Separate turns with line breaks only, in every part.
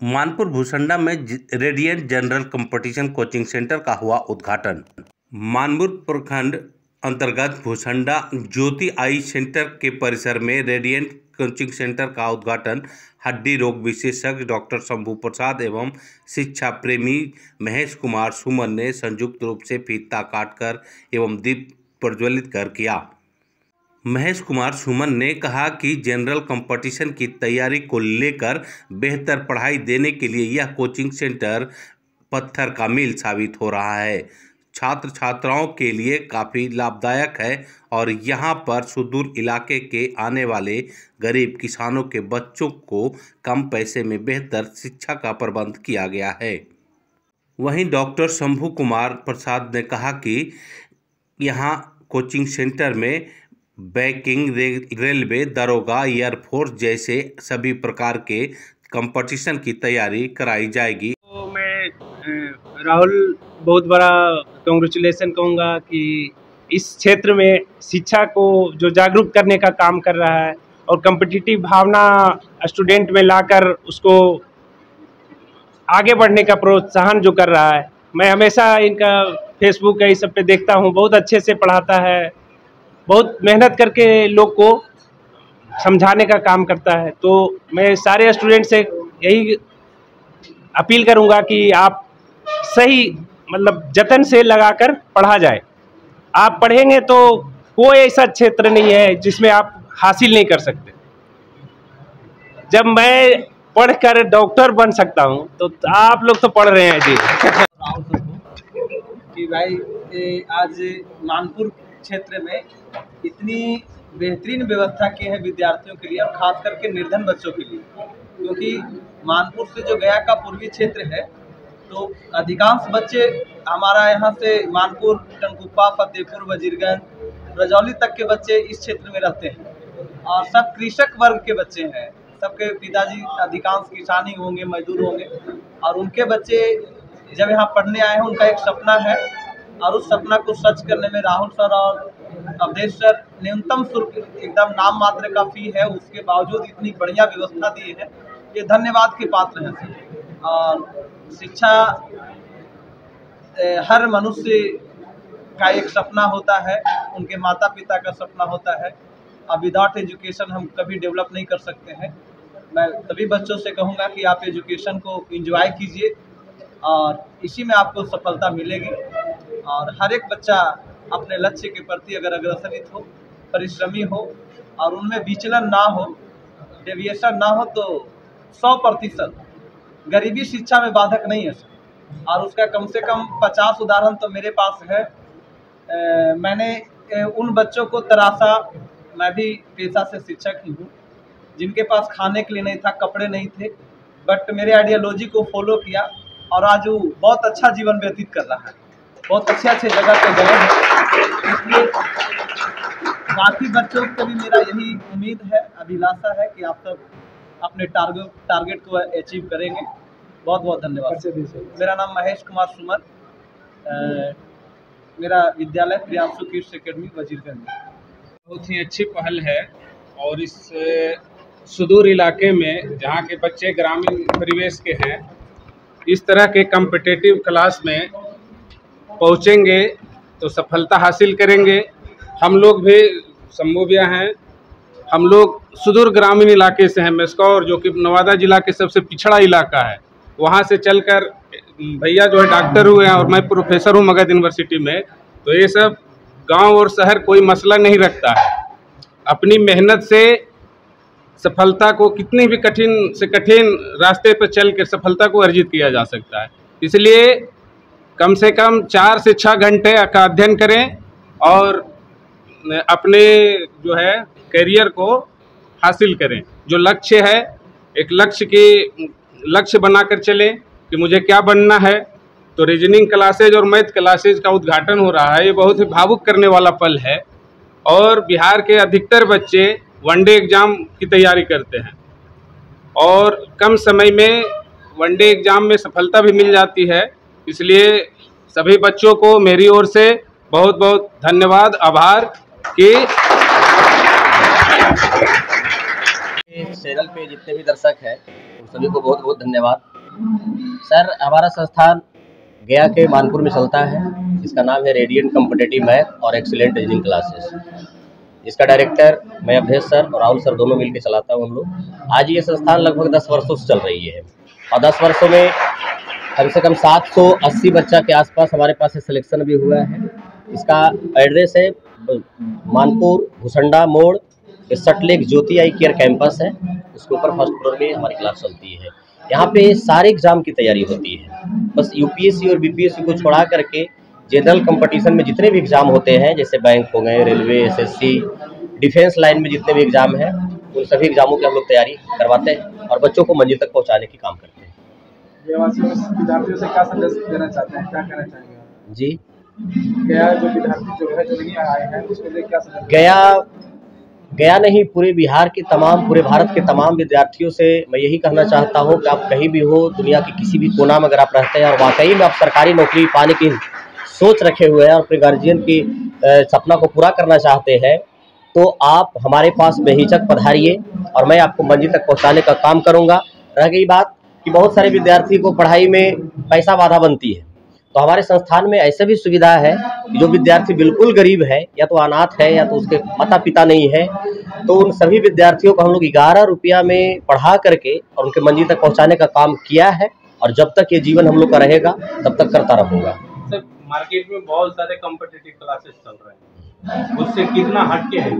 मानपुर भूसंडा में radiant general competition coaching centre का हुआ उद्घाटन। मानपुर प्रखंड अंतर्गत भूसंडा ज्योति आई सेंटर के परिसर में रेडियंट कोचिंग सेंटर का उद्घाटन हड्डी रोग विशेषज्ञ डॉक्टर शंभू प्रसाद एवं शिक्षा प्रेमी महेश कुमार सुमन ने संयुक्त रूप से फीता काटकर एवं दीप प्रज्वलित कर किया। महेश कुमार सुमन ने कहा कि जनरल कंपटीशन की तैयारी को लेकर बेहतर पढ़ाई देने के लिए यह कोचिंग सेंटर पत्थर का मील साबित हो रहा है। छात्र छात्राओं के लिए काफ़ी लाभदायक है और यहाँ पर सुदूर इलाके के आने वाले गरीब किसानों के बच्चों को कम पैसे में बेहतर शिक्षा का प्रबंध किया गया है। वहीं डॉक्टर शंभू कुमार प्रसाद ने कहा कि यहाँ कोचिंग सेंटर में बैंकिंग, रेलवे, दरोगा, एयरफोर्स जैसे सभी प्रकार के कंपटीशन की तैयारी कराई जाएगी।
तो मैं राहुल बहुत बड़ा कांग्रेचुलेसन कहूँगा कि इस क्षेत्र में शिक्षा को जो जागरूक करने का काम कर रहा है और कॉम्पिटिटिव भावना स्टूडेंट में लाकर उसको आगे बढ़ने का प्रोत्साहन जो कर रहा है। मैं हमेशा इनका फेसबुक है, इस सब पे देखता हूँ, बहुत अच्छे से पढ़ाता है, बहुत मेहनत करके लोग को समझाने का काम करता है। तो मैं सारे स्टूडेंट से यही अपील करूंगा कि आप सही जतन से लगाकर पढ़ा जाए। आप पढ़ेंगे तो कोई ऐसा क्षेत्र नहीं है जिसमें आप हासिल नहीं कर सकते। जब मैं पढ़कर डॉक्टर बन सकता हूं तो आप लोग तो पढ़ रहे हैं जी।
कि भाई आज मानपुर क्षेत्र में इतनी बेहतरीन व्यवस्था की है विद्यार्थियों के लिए और खास करके निर्धन बच्चों के लिए, क्योंकि मानपुर से जो गया का पूर्वी क्षेत्र है तो अधिकांश बच्चे हमारा यहाँ से मानपुर, टनकुप्पा, फतेहपुर, वजीरगंज, रजौली तक के बच्चे इस क्षेत्र में रहते हैं और सब कृषक वर्ग के बच्चे हैं। सबके पिताजी अधिकांश किसान ही होंगे, मजदूर होंगे और उनके बच्चे जब यहाँ पढ़ने आए हैं उनका एक सपना है और उस सपना को सच करने में राहुल सर और अवधेश सर न्यूनतम शुल्क एकदम नाम मात्र का फी है, उसके बावजूद इतनी बढ़िया व्यवस्था दी है, ये धन्यवाद के पात्र हैं। और शिक्षा हर मनुष्य का एक सपना होता है, उनके माता पिता का सपना होता है। अब विदाउट एजुकेशन हम कभी डेवलप नहीं कर सकते हैं। मैं सभी बच्चों से कहूँगा कि आप एजुकेशन को एंजॉय कीजिए और इसी में आपको सफलता मिलेगी। और हर एक बच्चा अपने लक्ष्य के प्रति अगर अग्रसरित हो, परिश्रमी हो और उनमें विचलन ना हो, डेविएशन ना हो तो 100% गरीबी शिक्षा में बाधक नहीं है और उसका कम से कम 50 उदाहरण तो मेरे पास है। मैंने उन बच्चों को तराशा, मैं भी पेशा से शिक्षक ही हूँ, जिनके पास खाने के लिए नहीं था, कपड़े नहीं थे, बट मेरे आइडियोलॉजी को फॉलो किया और आज वो बहुत अच्छा जीवन व्यतीत कर रहा है, बहुत अच्छे जगह पे गए हैं। इसलिए बाकी बच्चों से भी मेरा यही उम्मीद है, अभिलाषा है कि आप सब अपने टारगेट को अचीव करेंगे। बहुत बहुत धन्यवाद। मेरा नाम महेश कुमार सुमन, मेरा विद्यालय प्रियांशु किड्स एकेडमी वजीरगंज।
बहुत ही अच्छी पहल है और इस सुदूर इलाके में जहाँ के बच्चे ग्रामीण परिवेश के हैं, इस तरह के कॉम्पिटिटिव क्लास में पहुँचेंगे तो सफलता हासिल करेंगे। हम लोग भी शंभू भैया हैं, हम लोग सुदूर ग्रामीण इलाके से हैं, मेस्कौर जो कि नवादा जिला के सबसे पिछड़ा इलाका है, वहाँ से चलकर भैया जो है डॉक्टर हुए हैं और मैं प्रोफेसर हूँ मगध यूनिवर्सिटी में। तो ये सब गांव और शहर कोई मसला नहीं रखता है। अपनी मेहनत से सफलता को कितनी भी कठिन से कठिन रास्ते पर चल कर सफलता को अर्जित किया जा सकता है। इसलिए कम से कम 4 से 6 घंटे का अध्ययन करें और अपने जो है करियर को हासिल करें। जो लक्ष्य है, एक लक्ष्य बनाकर चलें कि मुझे क्या बनना है। तो रीजनिंग क्लासेज और मैथ क्लासेज का उद्घाटन हो रहा है, ये बहुत ही भावुक करने वाला पल है और बिहार के अधिकतर बच्चे वनडे एग्ज़ाम की तैयारी करते हैं और कम समय में वनडे एग्ज़ाम में सफलता भी मिल जाती है। इसलिए सभी बच्चों को मेरी ओर से बहुत बहुत धन्यवाद, आभार कि
चैनल पे जितने भी दर्शक हैं उन सभी को बहुत बहुत धन्यवाद। सर, हमारा संस्थान गया के मानपुर में चलता है। इसका नाम है रेडिएंट कॉम्पिटिटिव मैथ और एक्सीलेंट रीजनिंग क्लासेस। इसका डायरेक्टर मैं अवधेश सर और राहुल सर दोनों मिलकर चलाता हूँ हम लोग। आज ये संस्थान लगभग 10 वर्षों से चल रही है और 10 वर्षों में कम से कम 780 बच्चा के आसपास हमारे पास से सिलेक्शन भी हुआ है। इसका एड्रेस है मानपुर भुसंडा मोड़, सटलेक ज्योति आई केयर कैंपस है, उसके ऊपर फर्स्ट फ्लोर में हमारी क्लास चलती है। यहाँ पे सारे एग्जाम की तैयारी होती है। बस यूपीएससी और बीपीएससी को छोड़ा करके जनरल कंपटीशन में जितने भी एग्जाम होते हैं, जैसे बैंक हो गए, रेलवे, एसएससी, डिफेंस लाइन में जितने भी एग्जाम हैं, उन सभी एग्जामों की हम लोग तैयारी करवाते हैं और बच्चों को मंजिल तक पहुँचाने की काम करते हैं।
विद्यार्थियों से क्या संदेश देना चाहते हैं, क्या कहना चाहेंगे
जी?
गया जो विद्यार्थी जो है जो नहीं आए हैं उसके लिए क्या संदेश?
गया नहीं, पूरे बिहार के तमाम, पूरे भारत के तमाम विद्यार्थियों से मैं यही कहना चाहता हूँ कि आप कहीं भी हो, दुनिया के किसी भी कोना में अगर आप रहते हैं और वाकई में आप सरकारी नौकरी पाने की सोच रखे हुए हैं और अपने गार्जियन की सपना को पूरा करना चाहते हैं, तो आप हमारे पास बेहिचक पधारिए और मैं आपको मंजिल तक पहुँचाने का काम करूँगा। रह गई बात कि बहुत सारे विद्यार्थी को पढ़ाई में पैसा बाधा बनती है, तो हमारे संस्थान में ऐसा भी सुविधा है कि जो विद्यार्थी बिल्कुल गरीब है, या तो अनाथ है या तो उसके माता पिता नहीं है, तो उन सभी विद्यार्थियों को हम लोग 11 रुपया में पढ़ा करके और उनके मंजिल तक पहुंचाने का काम किया है और जब तक ये जीवन हम लोग का रहेगा तब तक करता रहूँगा।
सर, मार्केट में बहुत सारे कॉम्पिटिटिव क्लासेस चल रहे हैं, उससे कितना हटके है?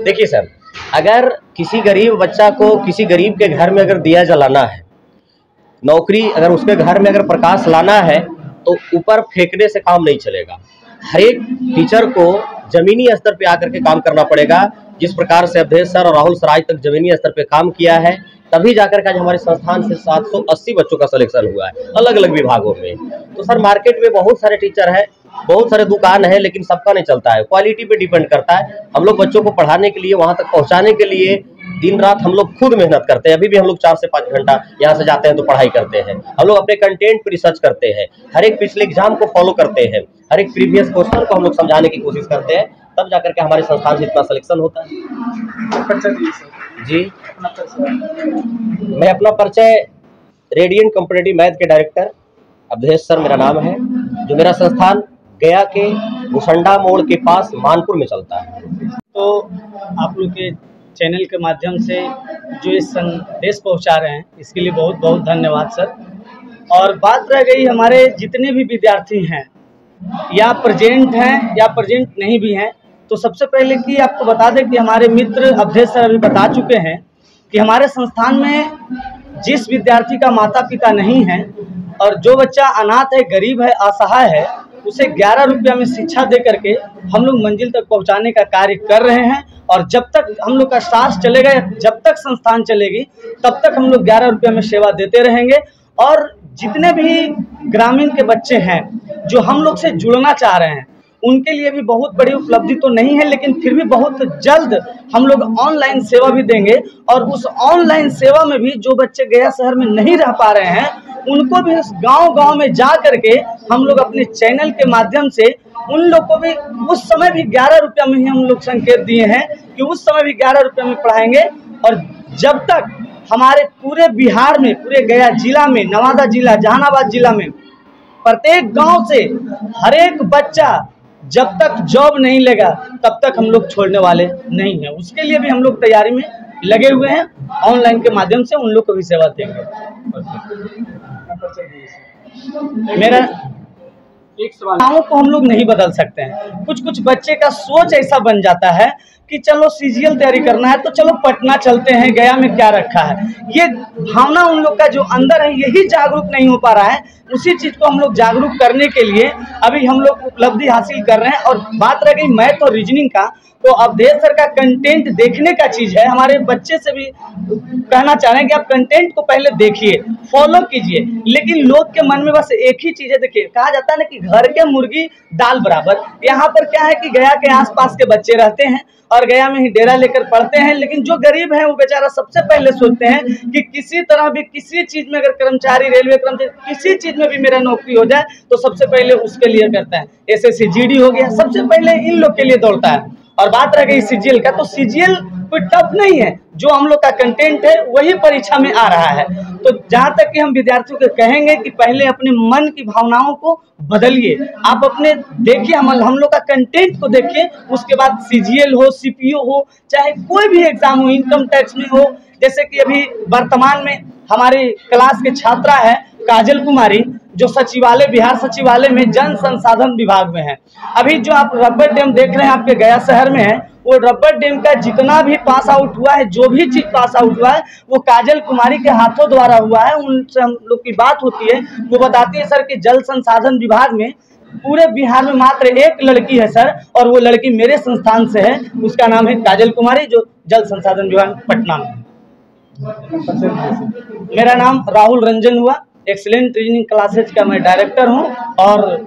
देखिए सर, अगर किसी गरीब बच्चा को किसी गरीब के घर में अगर दिया जलाना है, नौकरी अगर उसके घर में अगर प्रकाश लाना है, तो ऊपर फेंकने से काम नहीं चलेगा। हर एक टीचर को जमीनी स्तर पे आकर के काम करना पड़ेगा। जिस प्रकार से अवधेश सर और राहुल सर आज तक जमीनी स्तर पे काम किया है, तभी जाकर के आज हमारे संस्थान से 780 बच्चों का सिलेक्शन हुआ है अलग अलग विभागों में। तो सर, मार्केट में बहुत सारे टीचर हैं, बहुत सारे दुकान है, लेकिन सबका नहीं चलता है, क्वालिटी पे डिपेंड करता है। हम लोग बच्चों को पढ़ाने के लिए, वहाँ तक पहुँचाने के लिए दिन रात हम लोग खुद मेहनत करते हैं। अभी भी हम लोग 4 से 5 घंटा यहाँ से जाते हैं तो पढ़ाई करते हैं। हम लोग अपने कंटेंट पर रिसर्च करते हैं, हर एक पिछले एग्जाम को फॉलो करते हैं, हर एक प्रीवियस क्वेश्चन को हम लोग समझाने की कोशिश करते हैं, तब जाकर के हमारे संस्थान से इतना सिलेक्शन होता है। जी, मैं अपना परिचय रेडिएंट कॉम्पिटिटिव मैथ के डायरेक्टर अवधेश सर मेरा नाम है, जो मेरा संस्थान गया के भुसंडा मोड़ के पास मानपुर में चलता है।
तो आप लोग के चैनल के माध्यम से जो ये संदेश पहुंचा रहे हैं, इसके लिए बहुत बहुत धन्यवाद सर। और बात रह गई हमारे जितने भी विद्यार्थी हैं, या प्रेजेंट हैं या प्रेजेंट नहीं भी हैं, तो सबसे पहले कि आपको बता दें कि हमारे मित्र अवधेश सर अभी बता चुके हैं कि हमारे संस्थान में जिस विद्यार्थी का माता पिता नहीं है और जो बच्चा अनाथ है, गरीब है, असहाय है, उसे 11 रुपया में शिक्षा दे करके हम लोग मंजिल तक पहुंचाने का कार्य कर रहे हैं। और जब तक हम लोग का सांस चलेगा, जब तक संस्थान चलेगी, तब तक हम लोग 11 रुपया में सेवा देते रहेंगे। और जितने भी ग्रामीण के बच्चे हैं जो हम लोग से जुड़ना चाह रहे हैं, उनके लिए भी बहुत बड़ी उपलब्धि तो नहीं है, लेकिन फिर भी बहुत जल्द हम लोग ऑनलाइन सेवा भी देंगे। और उस ऑनलाइन सेवा में भी जो बच्चे गया शहर में नहीं रह पा रहे हैं, उनको भी गांव-गांव में जा करके हम लोग अपने चैनल के माध्यम से उन लोग को भी उस समय भी 11 रुपया में ही हम लोग संकेत दिए हैं कि उस समय भी 11 रुपया में पढ़ाएंगे। और जब तक हमारे पूरे बिहार में, पूरे गया जिला में, नवादा जिला, जहानाबाद जिला में प्रत्येक गांव से हर एक बच्चा जब तक जॉब नहीं लेगा, तब तक हम लोग छोड़ने वाले नहीं हैं। उसके लिए भी हम लोग तैयारी में लगे हुए हैं, ऑनलाइन के माध्यम से उन लोग को भी सेवा देंगे। मेरा एक सवाल, गाँव को हम लोग नहीं बदल सकते हैं। कुछ कुछ बच्चे का सोच ऐसा बन जाता है कि चलो सीजीएल तैयारी करना है तो चलो पटना चलते हैं, गया में क्या रखा है। ये भावना उन लोग का जो अंदर है, यही जागरूक नहीं हो पा रहा है। उसी चीज़ को हम लोग जागरूक करने के लिए अभी हम लोग उपलब्धि हासिल कर रहे हैं। और बात रह गई मैथ और रीजनिंग का, तो अवधेश सर का कंटेंट देखने का चीज़ है। हमारे बच्चे से भी कहना चाह रहे हैं कि आप कंटेंट को पहले देखिए, फॉलो कीजिए। लेकिन लोग के मन में बस एक ही चीज़ है, देखिए कहा जाता है ना कि घर के मुर्गी दाल बराबर। यहाँ पर क्या है कि गया के आसपास के बच्चे रहते हैं और गया में ही डेरा लेकर पढ़ते हैं, लेकिन जो गरीब है वो बेचारा सबसे पहले सोचते हैं कि किसी तरह भी किसी चीज़ में, अगर कर्मचारी, रेलवे कर्मचारी, किसी चीज़ में भी मेरा नौकरी हो जाए तो सबसे पहले उसके लिए करता है। एसएससी जीडी हो गया, सबसे पहले इन लोग के लिए दौड़ता है। और बात रह गई सीजीएल का, तो सीजीएल कोई टफ नहीं है, जो हम लोग का कंटेंट है वही परीक्षा में आ रहा है। तो जहां तक कि हम विद्यार्थियों को कहेंगे कि पहले अपने मन की भावनाओं को बदलिए, आप अपने देखिए, हम लोग का कंटेंट को देखिए, उसके बाद सीजीएल हो, सीपीओ हो, चाहे कोई भी एग्जाम हो, इनकम टैक्स में हो। जैसे कि अभी वर्तमान में हमारी क्लास के छात्रा है काजल कुमारी, जो सचिवालय, बिहार सचिवालय में जन संसाधन विभाग में है। अभी जो आप रबर डैम देख रहे हैं आपके गया शहर में है, वो रबर डैम का जितना भी पास आउट हुआ है, जो भी चीज पास आउट हुआ है, वो काजल कुमारी के हाथों द्वारा हुआ है। उनसे हम लोग की बात होती है, वो बताती है सर कि जल संसाधन विभाग में पूरे बिहार में मात्र एक लड़की है सर, और वो लड़की मेरे संस्थान से है, उसका नाम है काजल कुमारी, जो जल संसाधन विभाग पटना में। मेरा नाम राहुल रंजन हुआ, एक्सीलेंट ट्रेनिंग क्लासेज का मैं डायरेक्टर हूं। और